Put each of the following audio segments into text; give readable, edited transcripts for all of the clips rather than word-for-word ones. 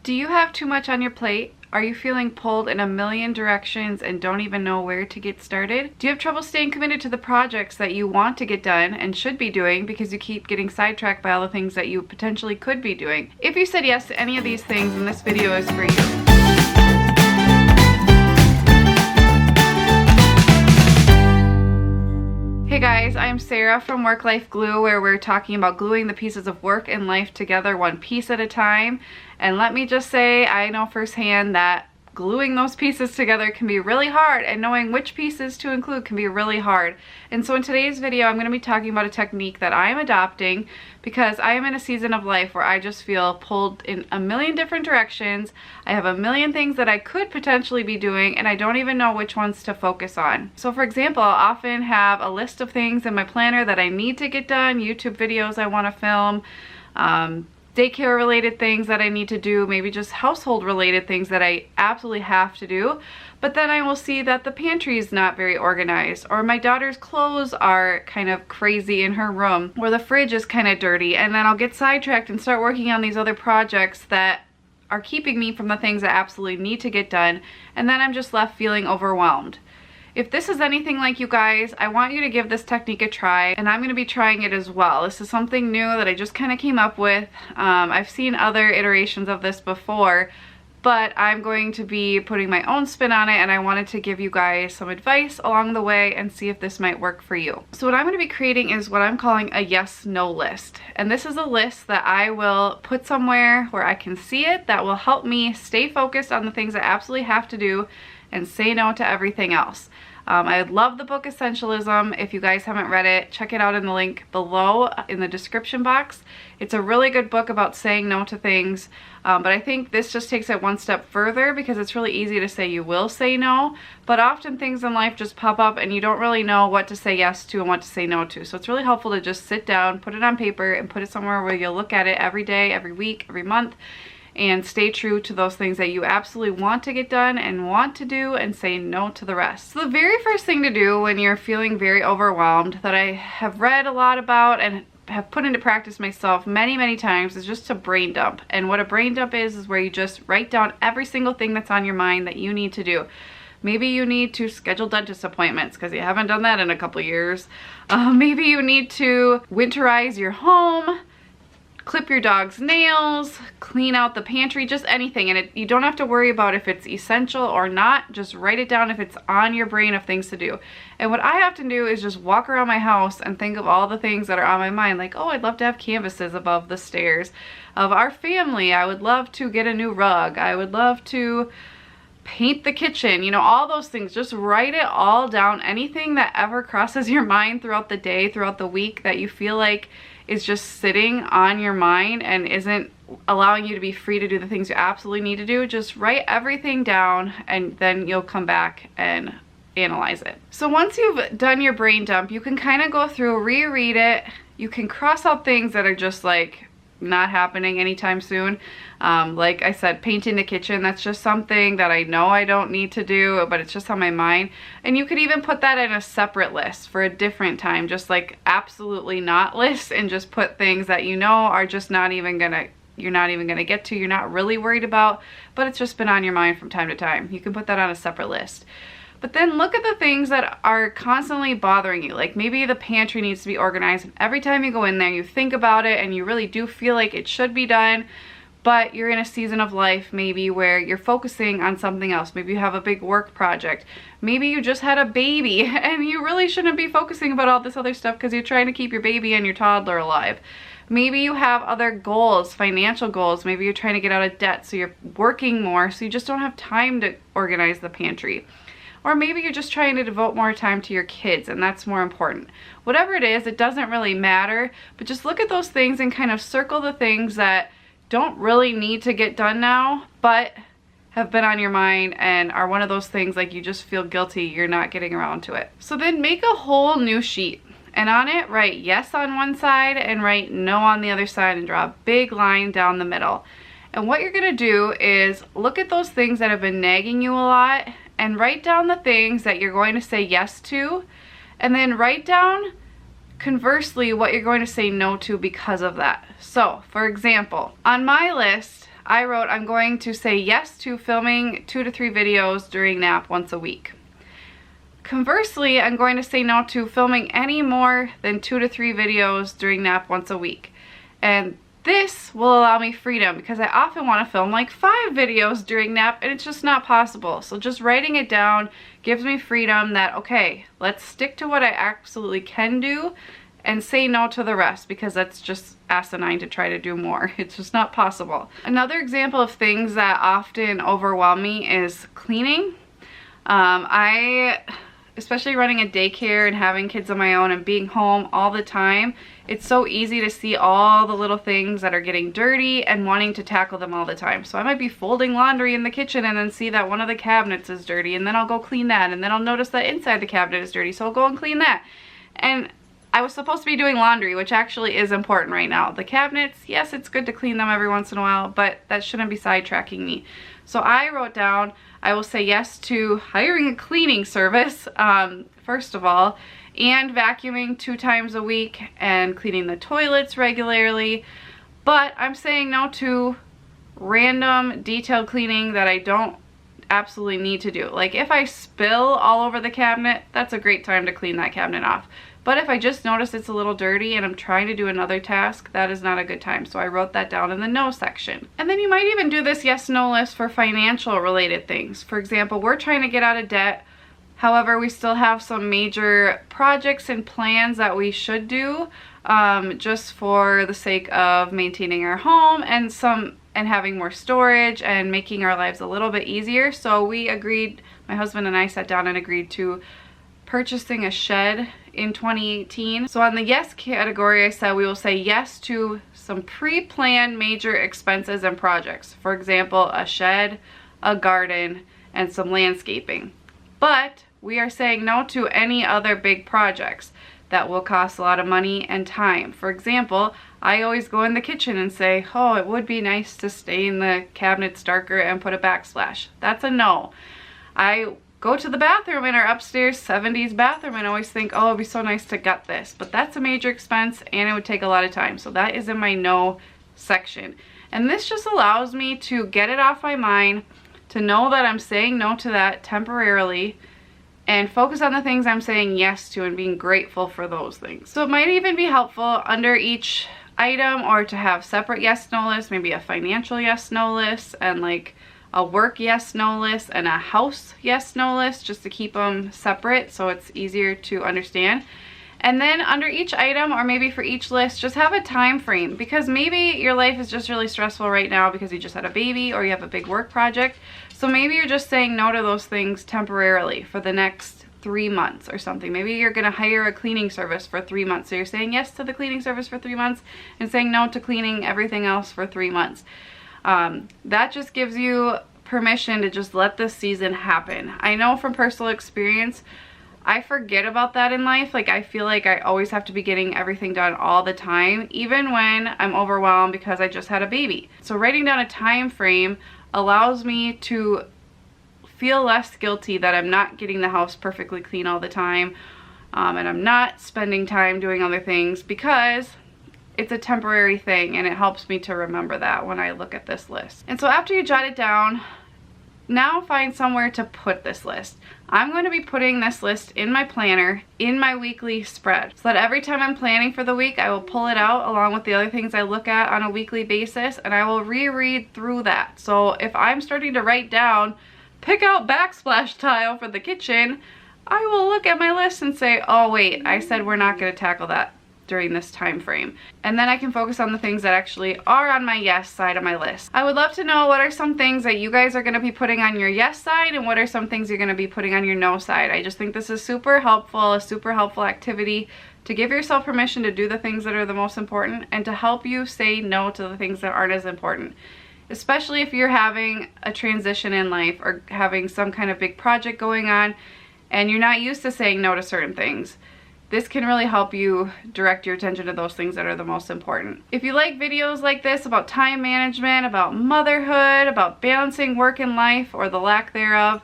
Do you have too much on your plate? Are you feeling pulled in a million directions and don't even know where to get started? Do you have trouble staying committed to the projects that you want to get done and should be doing because you keep getting sidetracked by all the things that you potentially could be doing? If you said yes to any of these things, then this video is for you. Hey guys, I'm Sarah from Work Life Glue, where we're talking about gluing the pieces of work and life together one piece at a time. And let me just say, I know firsthand that gluing those pieces together can be really hard, and knowing which pieces to include can be really hard. And so in today's video, I'm going to be talking about a technique that I'm adopting because I am in a season of life where I just feel pulled in a million different directions. I have a million things that I could potentially be doing, and I don't even know which ones to focus on. So for example, I'll often have a list of things in my planner that I need to get done, YouTube videos I want to film, daycare related things that I need to do, maybe just household related things that I absolutely have to do. But then I will see that the pantry is not very organized, or my daughter's clothes are kind of crazy in her room, or the fridge is kind of dirty, and then I'll get sidetracked and start working on these other projects that are keeping me from the things I absolutely need to get done, and then I'm just left feeling overwhelmed. If this is anything like you guys, I want you to give this technique a try, and I'm going to be trying it as well. This is something new that I just kind of came up with. I've seen other iterations of this before, but I'm going to be putting my own spin on it, and I wanted to give you guys some advice along the way and see if this might work for you. So what I'm going to be creating is what I'm calling a yes-no list. And this is a list that I will put somewhere where I can see it, that will help me stay focused on the things I absolutely have to do and say no to everything else. I love the book Essentialism. If you guys haven't read it, check it out in the link below in the description box. It's a really good book about saying no to things, but I think this just takes it one step further because it's really easy to say you will say no, but often things in life just pop up and you don't really know what to say yes to and what to say no to. So it's really helpful to just sit down, put it on paper, and put it somewhere where you'll look at it every day, every week, every month, and stay true to those things that you absolutely want to get done and want to do, and say no to the rest. So the very first thing to do when you're feeling very overwhelmed, that I have read a lot about and have put into practice myself many times, is just to brain dump. And what a brain dump is where you just write down every single thing that's on your mind that you need to do. Maybe you need to schedule dentist appointments because you haven't done that in a couple years. Maybe you need to winterize your home, clip your dog's nails, clean out the pantry, just anything. And you don't have to worry about if it's essential or not. Just write it down if it's on your brain of things to do. And what I often do is just walk around my house and think of all the things that are on my mind. Like, oh, I'd love to have canvases above the stairs of our family. I would love to get a new rug. I would love to paint the kitchen, you know, all those things. Just write it all down. Anything that ever crosses your mind throughout the day, throughout the week, that you feel like is just sitting on your mind and isn't allowing you to be free to do the things you absolutely need to do, just write everything down, and then you'll come back and analyze it. So once you've done your brain dump, you can kind of go through, reread it. You can cross out things that are just like not happening anytime soon. Like I said, painting the kitchen, that's just something that I know I don't need to do, but it's just on my mind. And you could even put that in a separate list for a different time, just like absolutely not list, and just put things that you know are just not even gonna, you're not even gonna get to, you're not really worried about, but it's just been on your mind from time to time. You can put that on a separate list. But then look at the things that are constantly bothering you. Like maybe the pantry needs to be organized, and every time you go in there you think about it and you really do feel like it should be done, but you're in a season of life maybe where you're focusing on something else. Maybe you have a big work project. Maybe you just had a baby and you really shouldn't be focusing about all this other stuff because you're trying to keep your baby and your toddler alive. Maybe you have other goals, financial goals. Maybe you're trying to get out of debt, so you're working more, so you just don't have time to organize the pantry. Or maybe you're just trying to devote more time to your kids, and that's more important. Whatever it is, it doesn't really matter, but just look at those things and kind of circle the things that don't really need to get done now, but have been on your mind and are one of those things like you just feel guilty you're not getting around to it. So then make a whole new sheet, and on it write yes on one side and write no on the other side, and draw a big line down the middle. And what you're gonna do is look at those things that have been nagging you a lot and write down the things that you're going to say yes to, and then write down conversely what you're going to say no to because of that. So for example, on my list I wrote, I'm going to say yes to filming 2 to 3 videos during nap once a week. Conversely, I'm going to say no to filming any more than 2 to 3 videos during nap once a week. And this will allow me freedom because I often want to film like 5 videos during nap and it's just not possible. So just writing it down gives me freedom that, okay, let's stick to what I absolutely can do and say no to the rest because that's just asinine to try to do more. It's just not possible. Another example of things that often overwhelm me is cleaning. Especially running a daycare and having kids of my own and being home all the time, it's so easy to see all the little things that are getting dirty and wanting to tackle them all the time. So I might be folding laundry in the kitchen and then see that one of the cabinets is dirty and then I'll go clean that, and then I'll notice that inside the cabinet is dirty, so I'll go and clean that. And I was supposed to be doing laundry, which actually is important right now. The cabinets, yes, it's good to clean them every once in a while, but that shouldn't be sidetracking me. So I wrote down, I will say yes to hiring a cleaning service, first of all, and vacuuming 2 times a week and cleaning the toilets regularly. But I'm saying no to random detailed cleaning that I don't absolutely need to do. Like if I spill all over the cabinet, that's a great time to clean that cabinet off. But if I just notice it's a little dirty and I'm trying to do another task, that is not a good time. So I wrote that down in the no section. And then you might even do this yes, no list for financial related things. For example, we're trying to get out of debt. However, we still have some major projects and plans that we should do just for the sake of maintaining our home and having more storage and making our lives a little bit easier. So we agreed, my husband and I sat down and agreed to purchasing a shed in 2018. So on the yes category, I said we will say yes to some pre-planned major expenses and projects. For example, a shed, a garden, and some landscaping. But we are saying no to any other big projects that will cost a lot of money and time. For example, I always go in the kitchen and say, oh, it would be nice to stain the cabinets darker and put a backsplash. That's a no. I go to the bathroom in our upstairs 70s bathroom and always think, oh, it'd be so nice to gut this. But that's a major expense and it would take a lot of time. So that is in my no section. And this just allows me to get it off my mind, to know that I'm saying no to that temporarily, and focus on the things I'm saying yes to and being grateful for those things. So it might even be helpful under each item or to have separate yes, no lists, maybe a financial yes, no list, and like a work yes, no list, and a house yes, no list, just to keep them separate so it's easier to understand. And then under each item, or maybe for each list, just have a time frame, because maybe your life is just really stressful right now because you just had a baby or you have a big work project. So maybe you're just saying no to those things temporarily for the next 3 months or something. Maybe you're gonna hire a cleaning service for 3 months. So you're saying yes to the cleaning service for 3 months and saying no to cleaning everything else for 3 months. That just gives you permission to just let this season happen. I know from personal experience, I forget about that in life. Like I feel like I always have to be getting everything done all the time, even when I'm overwhelmed because I just had a baby. So writing down a time frame allows me to feel less guilty that I'm not getting the house perfectly clean all the time, and I'm not spending time doing other things, because it's a temporary thing, and it helps me to remember that when I look at this list. And so after you jot it down, now find somewhere to put this list. I'm going to be putting this list in my planner, in my weekly spread, so that every time I'm planning for the week, I will pull it out along with the other things I look at on a weekly basis, and I will reread through that. So if I'm starting to write down, pick out backsplash tile for the kitchen, I will look at my list and say, oh wait, I said we're not going to tackle that during this time frame. And then I can focus on the things that actually are on my yes side of my list. I would love to know what are some things that you guys are going to be putting on your yes side, and what are some things you're going to be putting on your no side. I just think this is super helpful, a super helpful activity to give yourself permission to do the things that are the most important, and to help you say no to the things that aren't as important. Especially if you're having a transition in life or having some kind of big project going on and you're not used to saying no to certain things. This can really help you direct your attention to those things that are the most important. If you like videos like this about time management, about motherhood, about balancing work and life or the lack thereof,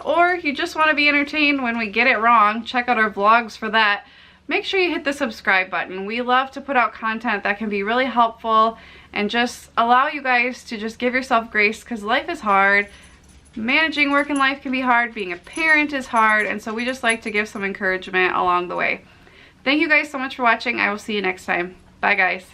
or you just want to be entertained when we get it wrong, check out our vlogs for that. make sure you hit the subscribe button. We love to put out content that can be really helpful and just allow you guys to just give yourself grace, because life is hard. Managing work and life can be hard. Being a parent is hard. And so we just like to give some encouragement along the way. Thank you guys so much for watching. I will see you next time. Bye guys.